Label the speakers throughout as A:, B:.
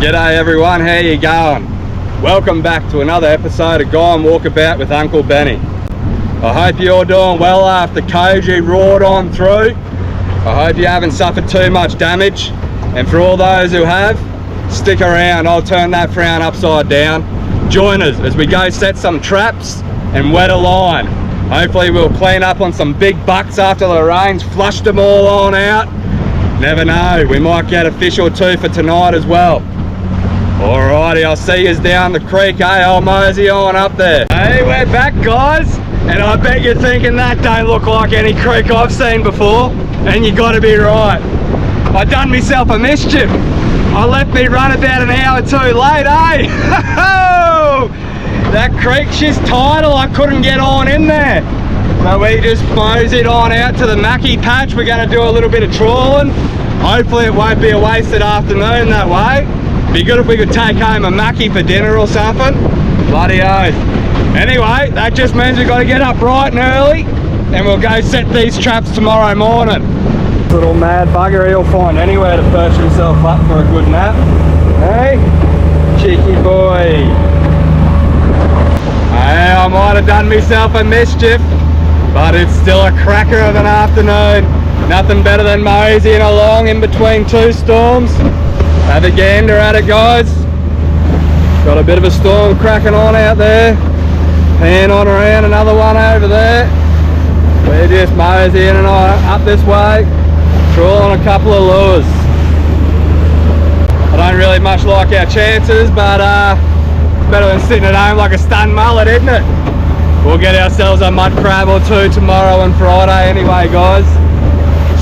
A: G'day everyone, how you going? Welcome back to another episode of Guy and Walkabout with Uncle Benny. I hope you're all doing well after KOJI roared on through. I hope you haven't suffered too much damage, and for all those who have, stick around, I'll turn that frown upside down. Join us as we go set some traps and wet a line. Hopefully we'll clean up on some big bucks after the rains flushed them all on out. Never know, we might get a fish or two for tonight as well. Alrighty, I'll see yous down the creek, I'll mosey on up there. Hey, we're back guys, and I bet you're thinking that don't look like any creek I've seen before, and you gotta be right. I done myself a mischief. I left me run about an hour too late, eh? That creek, she's tidal, I couldn't get on in there. So we just moseyed on out to the Mackie patch. We're gonna do a little bit of trawling. Hopefully it won't be a wasted afternoon that way. Be good if we could take home a Mackie for dinner or something. Bloody oath. Anyway, that just means we've got to get up bright and early, and we'll go set these traps tomorrow morning. Little mad bugger, he'll find anywhere to perch himself up for a good nap. Hey, cheeky boy. Hey, I might have done myself a mischief, but it's still a cracker of an afternoon. Nothing better than moseying along in between two storms. Have a gander at it guys. Got a bit of a storm cracking on out there. Pan on around, another one over there. We're just moseying and up this way, trawling a couple of lures. I don't really much like our chances, but it's better than sitting at home like a stunned mullet, isn't it? We'll get ourselves a mud crab or two tomorrow and Friday anyway guys.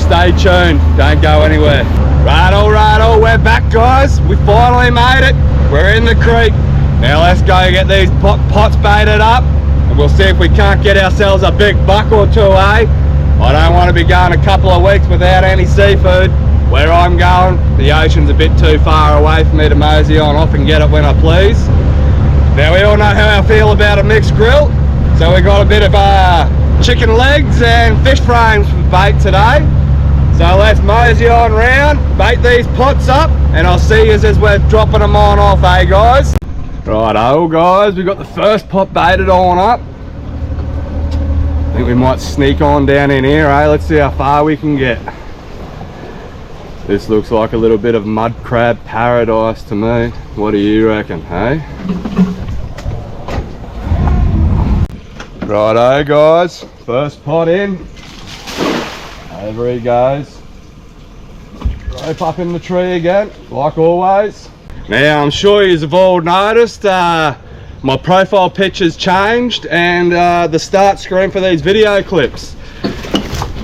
A: Stay tuned, don't go anywhere. Righto, we're back guys. We finally made it. We're in the creek. Now let's go get these pots baited up, and we'll see if we can't get ourselves a big buck or two, eh? I don't want to be going a couple of weeks without any seafood. Where I'm going, the ocean's a bit too far away for me to mosey on off and get it when I please. Now we all know how I feel about a mixed grill, so we got a bit of chicken legs and fish frames for bait today. So let's mosey on round, bait these pots up, and I'll see you as we're dropping them on off, eh guys? Righto guys, we've got the first pot baited on up. I think we might sneak on down in here, eh? Let's see how far we can get. This looks like a little bit of mud crab paradise to me. What do you reckon, hey? Righto guys, first pot in. Over he goes. Rope up in the tree again, like always. Now I'm sure you've all noticed my profile picture's changed, and the start screen for these video clips.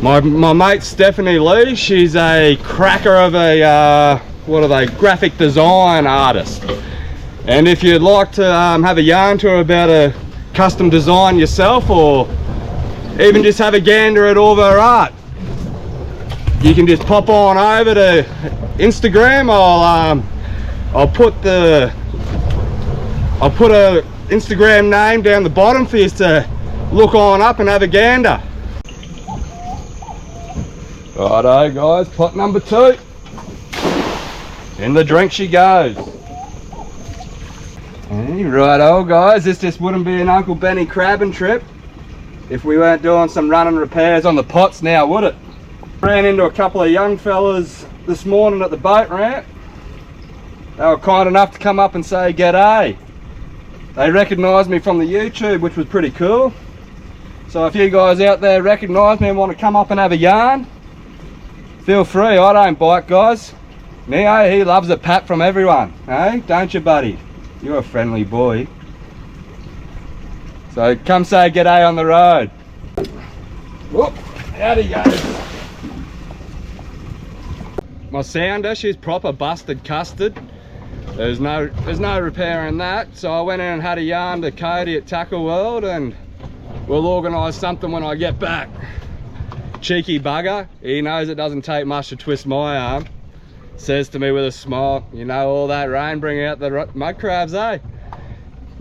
A: My mate Stephanie Lee, she's a cracker of a graphic design artist. And if you'd like to have a yarn to her about a custom design yourself, or even just have a gander at all of her art, you can just pop on over to Instagram. I'll put a Instagram name down the bottom for you to look on up and have a gander. Righto guys, pot number 2. In the drink she goes. Hey, righto guys, this just wouldn't be an Uncle Benny crabbing trip if we weren't doing some running repairs on the pots now, would it? Ran into a couple of young fellas this morning at the boat ramp. They were kind enough to come up and say g'day. They recognised me from the YouTube, which was pretty cool. So if you guys out there recognise me and want to come up and have a yarn, feel free. I don't bite guys. Neo, he loves a pat from everyone, hey? Don't you buddy? You're a friendly boy. So come say g'day on the road. Whoop, out he goes. My sounder, she's proper busted custard. There's no repairing that, so I went in and had a yarn to KOJI at Tackle World, and we'll organise something when I get back. Cheeky bugger, he knows it doesn't take much to twist my arm. Says to me with a smile, you know, all that rain bring out the mud crabs, eh?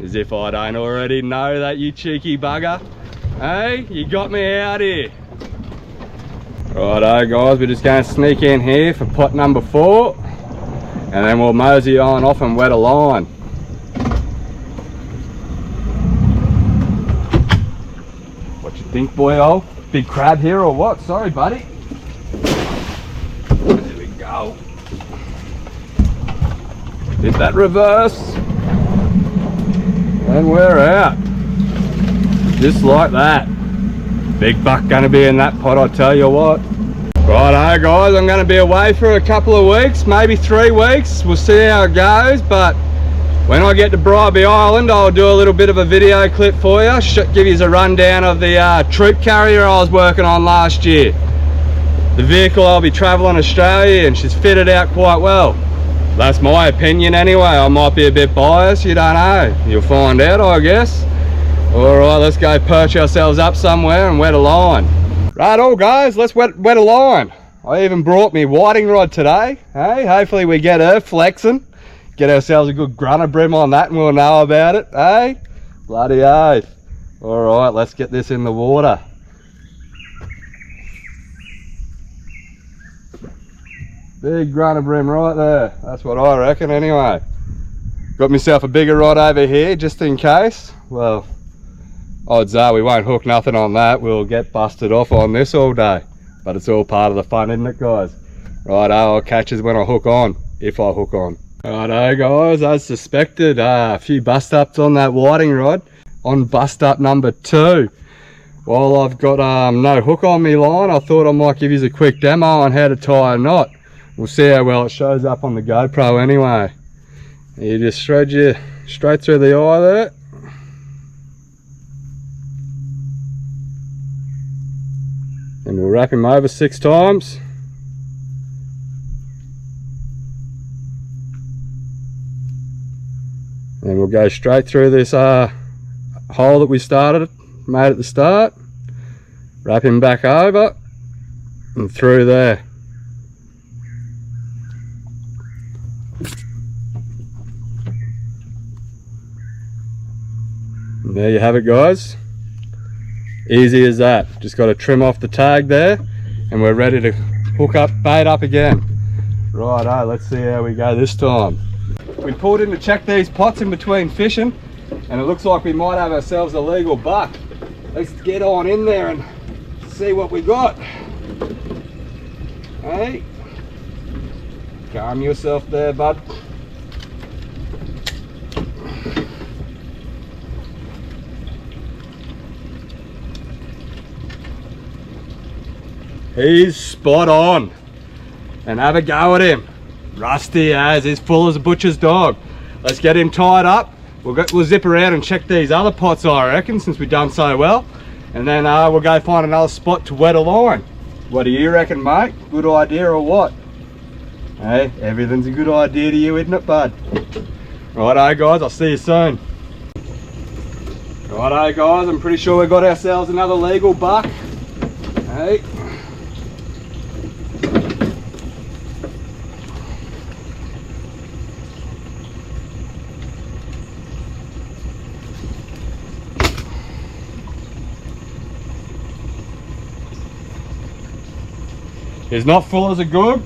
A: As if I don't already know that, you cheeky bugger. Hey, you got me out here. Righto guys, we're just going to sneak in here for pot number 4. and then we'll mosey on off and wet a line. What you think, boyo? Big crab here or what? Sorry, buddy. There we go. Hit that reverse, and we're out. Just like that. Big buck gonna be in that pot, I tell you what. Righto guys, I'm gonna be away for a couple of weeks, maybe 3 weeks. We'll see how it goes, but when I get to Bribie Island, I'll do a little bit of a video clip for you, give you a rundown of the troop carrier I was working on last year. The vehicle I'll be traveling Australia, and she's fitted out quite well. That's my opinion anyway. I might be a bit biased, you don't know. You'll find out, I guess. Alright, let's go perch ourselves up somewhere and wet a line. Right, all guys, let's wet a line. I even brought me whiting rod today. Hey, hopefully we get her flexing. Get ourselves a good grunter brim on that and we'll know about it. Hey, bloody oath. Alright, let's get this in the water. Big grunter brim right there. That's what I reckon anyway. Got myself a bigger rod over here just in case. Well, odds are we won't hook nothing on that. We'll get busted off on this all day. But it's all part of the fun, isn't it, guys? Righto, I'll catch us when I hook on, if I hook on. Righto guys, as suspected, a few bust ups on that whiting rod on bust up number 2. While I've got no hook on me line, I thought I might give you a quick demo on how to tie a knot. We'll see how well it shows up on the GoPro anyway. You just thread you straight through the eye there. And we'll wrap him over 6 times. And we'll go straight through this hole that we made at the start. Wrap him back over and through there. And there you have it guys. Easy as that. Just got to trim off the tag there and we're ready to hook up, bait up again. Righto, let's see how we go this time. We pulled in to check these pots in between fishing and it looks like we might have ourselves a legal buck. Let's get on in there and see what we got. Hey, calm yourself there, bud. He's spot on. And have a go at him. Rusty as, he's full as a butcher's dog. Let's get him tied up. We'll zip around and check these other pots, I reckon, since we've done so well. And then we'll go find another spot to wet a line. What do you reckon, mate? Good idea or what? Hey, everything's a good idea to you, isn't it, bud? Righto guys, I'll see you soon. Righto guys, I'm pretty sure we got ourselves another legal buck. Hey. He's not full as a good,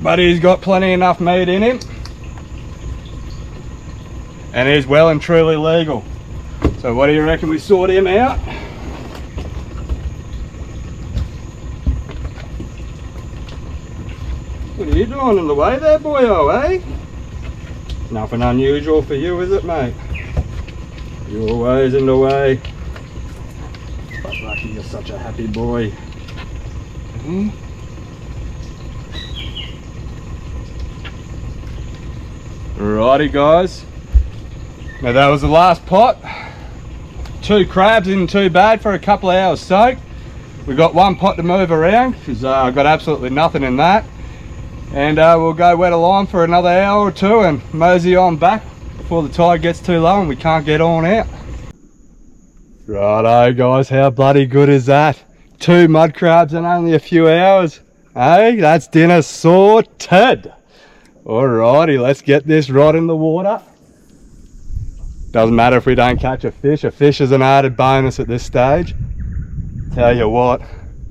A: but he's got plenty enough meat in him. And he's well and truly legal. So what do you reckon we sort him out? What are you doing in the way there, boyo, eh? Nothing unusual for you, is it, mate? You're always in the way. But lucky you're such a happy boy. Hmm? Alrighty guys, now that was the last pot. 2 crabs isn't too bad for a couple of hours soak. We've got 1 pot to move around because I've got absolutely nothing in that. And we'll go wet a line for another hour or 2 and mosey on back before the tide gets too low and we can't get on out. Righto guys, how bloody good is that? 2 mud crabs in only a few hours. Hey, that's dinner sorted. Alrighty, let's get this rod in the water. Doesn't matter if we don't catch a fish is an added bonus at this stage. Tell you what,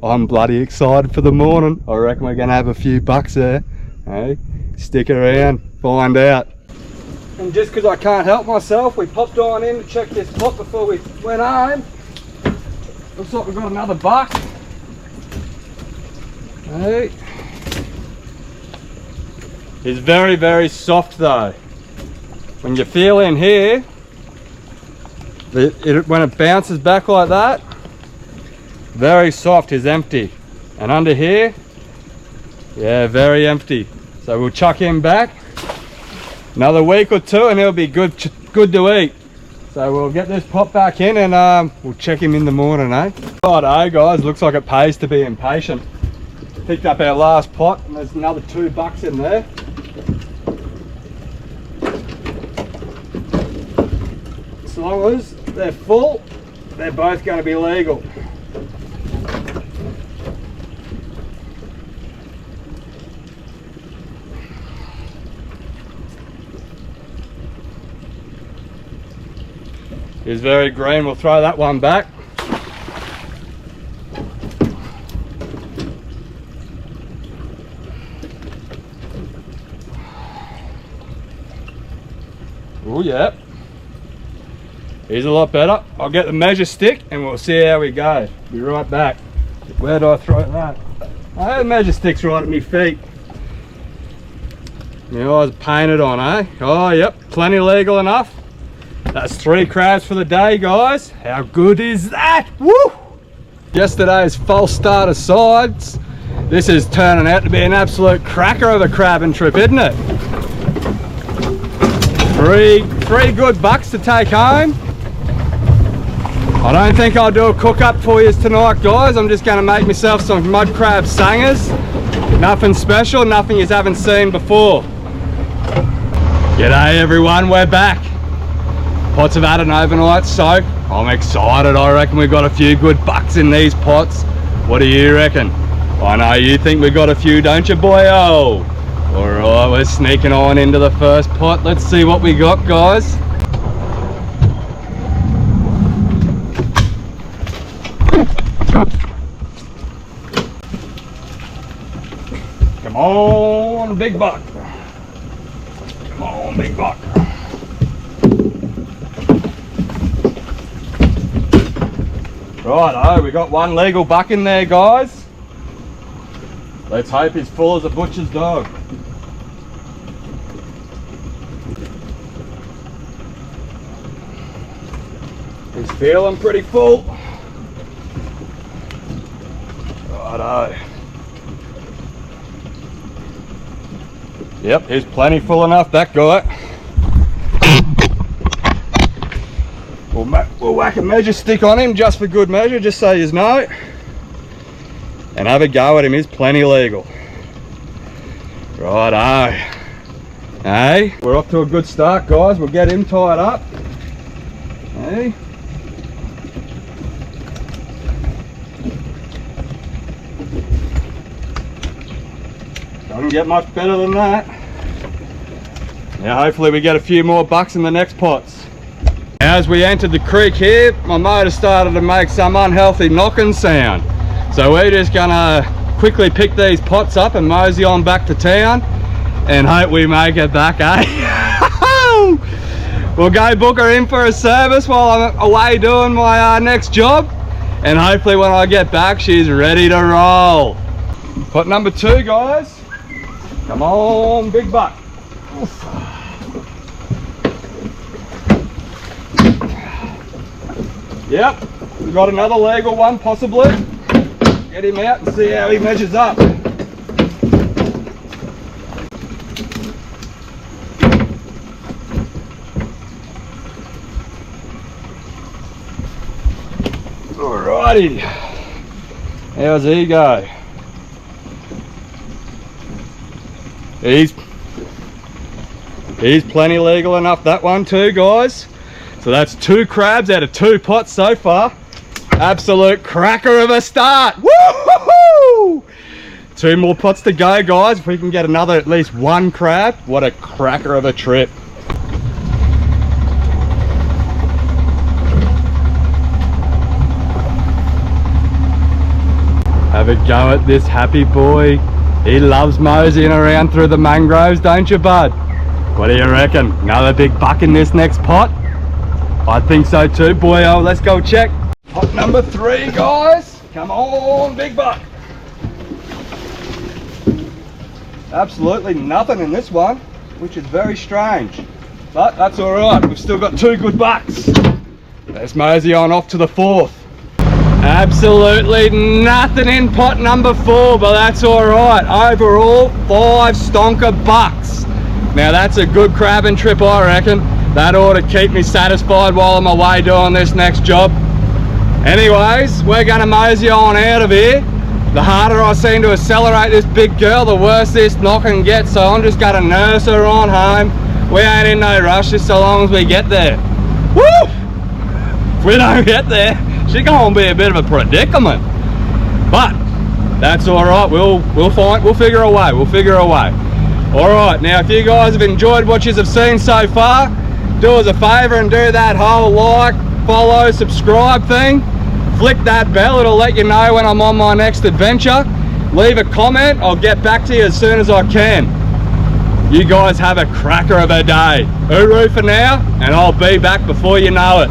A: I'm bloody excited for the morning. I reckon we're gonna have a few bucks there. Hey, stick around, find out. And just because I can't help myself, we popped on in to check this pot before we went home. Looks like we've got another buck. Hey. It's very, very soft though. When you feel in here, when it bounces back like that, very soft is empty. And under here, yeah, very empty. So we'll chuck him back. Another week or two and he'll be good to eat. So we'll get this pot back in and we'll check him in the morning, eh? Righto guys, looks like it pays to be impatient. Picked up our last pot and there's another 2 bucks in there. As long as they're full, they're both going to be legal. It's very green, we'll throw that one back. Oh yeah, he's a lot better. I'll get the measure stick and we'll see how we go. Be right back. Where do I throw that? Oh, the measure stick's right at my feet. My eyes painted on, eh? Oh yep, plenty legal enough. That's 3 crabs for the day, guys. How good is that? Woo! Yesterday's false start aside, this is turning out to be an absolute cracker of a crabbing trip, isn't it? Three good bucks to take home. I don't think I'll do a cook up for you tonight, guys. I'm just going to make myself some mud crab sangers. Nothing special, nothing you haven't seen before. G'day everyone, we're back. Pots have had an overnight soak. I'm excited. I reckon we've got a few good bucks in these pots. What do you reckon? I know you think we've got a few, don't you, boyo? Alright, we're sneaking on into the first pot. Let's see what we got, guys. Come on, big buck. Come on, big buck. Righto, we got one legal buck in there, guys. Let's hope he's full as a butcher's dog. He's feeling pretty full. Righto. Yep, he's plenty full enough, that guy. We'll whack a measure stick on him just for good measure, just so you know. And have a go at him, he's plenty legal. Righto. Hey, we're off to a good start, guys. We'll get him tied up. Hey. Doesn't get much better than that. Now hopefully we get a few more bucks in the next pots. As we entered the creek here, my motor started to make some unhealthy knocking sound. So we're just gonna quickly pick these pots up and mosey on back to town and hope we make it back, eh? We'll go book her in for a service while I'm away doing my next job. And hopefully when I get back, she's ready to roll. Pot number 2, guys. Come on, big buck. Oof. Yep, we've got another legal one possibly. Get him out and see how he measures up. Alrighty, how's he go? He's plenty legal enough, that one too, guys. So that's 2 crabs out of 2 pots so far. Absolute cracker of a start. Woo-hoo-hoo! 2 more pots to go, guys. If we can get another at least 1 crab, what a cracker of a trip. Have a go at this happy boy. He loves moseying around through the mangroves, don't you, bud? What do you reckon? Another big buck in this next pot? I think so too, boy. Oh, let's go check. Pot number 3, guys. Come on, big buck. Absolutely nothing in this one, which is very strange. But that's all right. We've still got 2 good bucks. Let's mosey on off to the 4th. Absolutely nothing in pot number 4, but that's all right. Overall, 5 stonker bucks. Now that's a good crabbing trip, I reckon. That ought to keep me satisfied while I'm away doing this next job. Anyways, we're gonna mosey on out of here. The harder I seem to accelerate this big girl, the worse this knocking gets, so I'm just gonna nurse her on home. We ain't in no rush just so long as we get there. Woo! If we don't get there, she's gonna be a bit of a predicament. But that's all right. We'll figure a way. We'll figure a way. All right. Now, if you guys have enjoyed what you have seen so far, do us a favor and do that whole like, follow, subscribe thing. Flick that bell. It'll let you know when I'm on my next adventure. Leave a comment. I'll get back to you as soon as I can. You guys have a cracker of a day. Hooroo for now, and I'll be back before you know it.